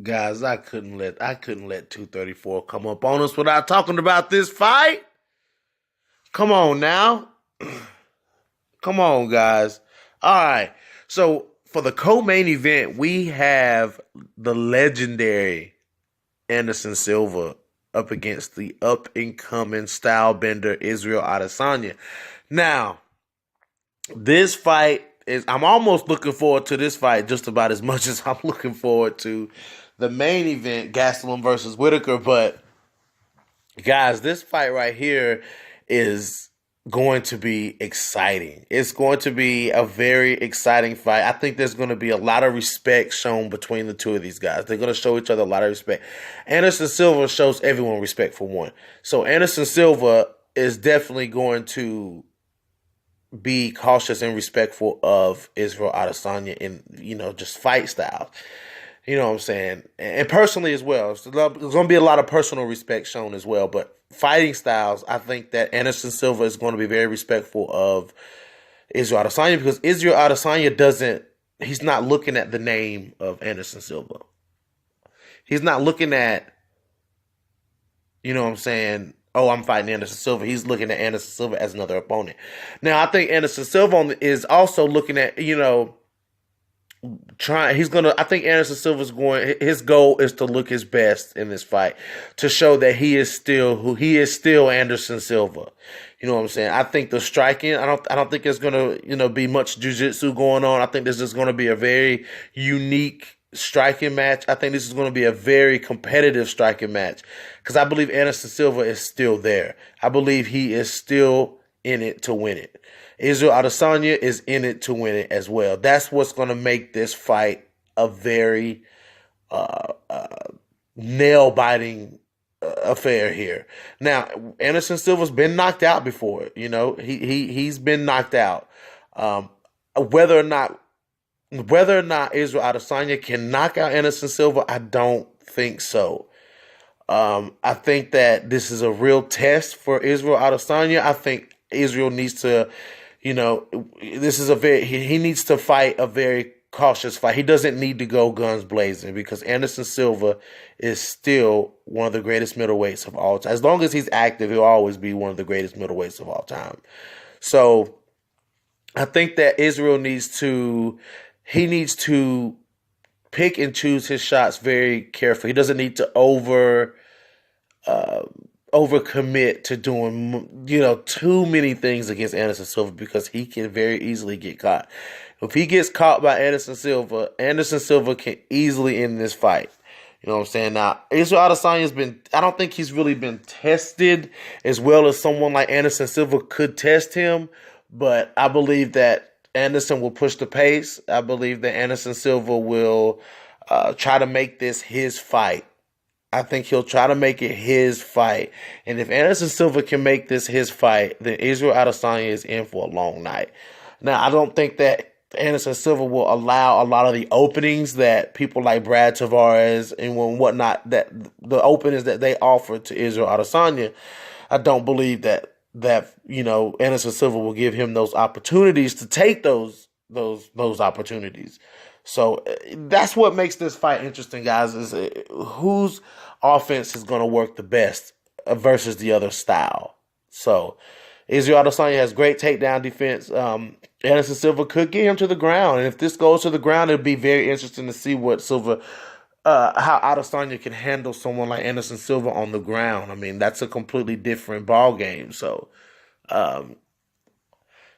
Guys, I couldn't let 234 come up on us without talking about this fight. Come on now. Come on, guys. All right. So for the co-main event, we have the legendary Anderson Silva up against the up-and-coming style bender Israel Adesanya. Now, this fight I'm almost looking forward to this fight just about as much as I'm looking forward to the main event, Gastelum versus Whitaker. But guys, this fight right here is going to be exciting. It's going to be a very exciting fight. I think there's going to be a lot of respect shown between the two of these guys. They're going to show each other a lot of respect. Anderson Silva shows everyone respect for one. So Anderson Silva is definitely going to be cautious and respectful of Israel Adesanya in, just fight styles. You know what I'm saying? And personally as well. There's going to be a lot of personal respect shown as well. But fighting styles, I think that Anderson Silva is going to be very respectful of Israel Adesanya because Israel Adesanya he's not looking at the name of Anderson Silva. He's not looking at, you know what I'm saying, oh, I'm fighting Anderson Silva. He's looking at Anderson Silva as another opponent. Now, I think Anderson Silva is also looking at, I think Anderson Silva's his goal is to look his best in this fight to show that he is still Anderson Silva. You know what I'm saying? I think the striking, I don't think there's going to, be much jiu-jitsu going on. I think this is going to be a very unique striking match. I think this is going to be a very competitive striking match because I believe Anderson Silva is still there. I believe he is still in it to win it. Israel Adesanya is in it to win it as well. That's what's going to make this fight a very nail-biting affair here. Now, Anderson Silva's been knocked out before. He's been knocked out. Whether or not Israel Adesanya can knock out Anderson Silva, I don't think so. I think that this is a real test for Israel Adesanya. I think Israel needs to, he needs to fight a very cautious fight. He doesn't need to go guns blazing because Anderson Silva is still one of the greatest middleweights of all time. As long as he's active, he'll always be one of the greatest middleweights of all time. So I think that Israel needs to pick and choose his shots very carefully. He doesn't need to overcommit to doing, too many things against Anderson Silva because he can very easily get caught. If he gets caught by Anderson Silva can easily end this fight. You know what I'm saying? Now, Israel Adesanya I don't think he's really been tested as well as someone like Anderson Silva could test him, but I believe that Anderson will push the pace. I believe that Anderson Silva will try to make this his fight. I think he'll try to make it his fight. And if Anderson Silva can make this his fight, then Israel Adesanya is in for a long night. Now, I don't think that Anderson Silva will allow a lot of the openings that people like Brad Tavares and whatnot, that the openings that they offer to Israel Adesanya. I don't believe that Anderson Silva will give him those opportunities to take those opportunities. So that's what makes this fight interesting, guys, is whose offense is going to work the best versus the other style. So Israel Adesanya has great takedown defense. Anderson Silva could get him to the ground. And if this goes to the ground, it'd be very interesting to see what how Adesanya can handle someone like Anderson Silva on the ground. I mean, that's a completely different ball game. So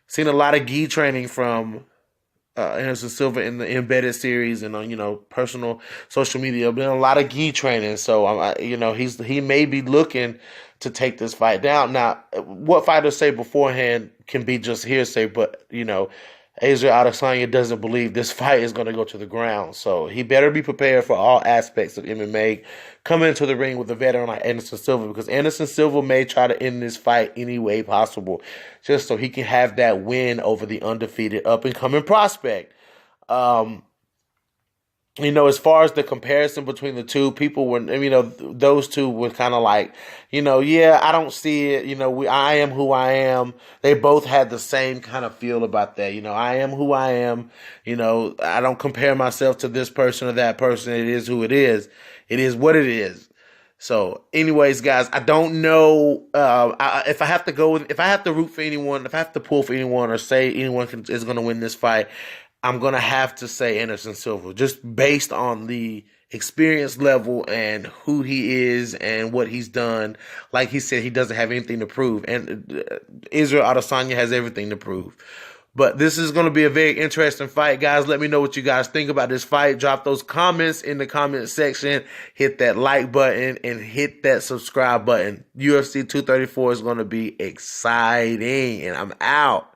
seen a lot of gi training from Anderson Silva in the embedded series and on personal social media. Been a lot of gi training, so he may be looking to take this fight down. Now, what fighters say beforehand can be just hearsay, but Israel Adesanya doesn't believe this fight is going to go to the ground, so he better be prepared for all aspects of MMA. Come into the ring with a veteran like Anderson Silva, because Anderson Silva may try to end this fight any way possible, just so he can have that win over the undefeated up-and-coming prospect. as far as the comparison between the two, people were, those two were kind of like, yeah, I don't see it. I am who I am. They both had the same kind of feel about that. I am who I am. I don't compare myself to this person or that person. It is who it is. It is what it is. So, anyways, guys, I don't know if I have to if I have to root for anyone, if I have to pull for anyone or say anyone is going to win this fight, I'm going to have to say Anderson Silva, just based on the experience level and who he is and what he's done. Like he said, he doesn't have anything to prove. And Israel Adesanya has everything to prove. But this is going to be a very interesting fight, guys. Let me know what you guys think about this fight. Drop those comments in the comment section. Hit that like button and hit that subscribe button. UFC 234 is going to be exciting. And I'm out.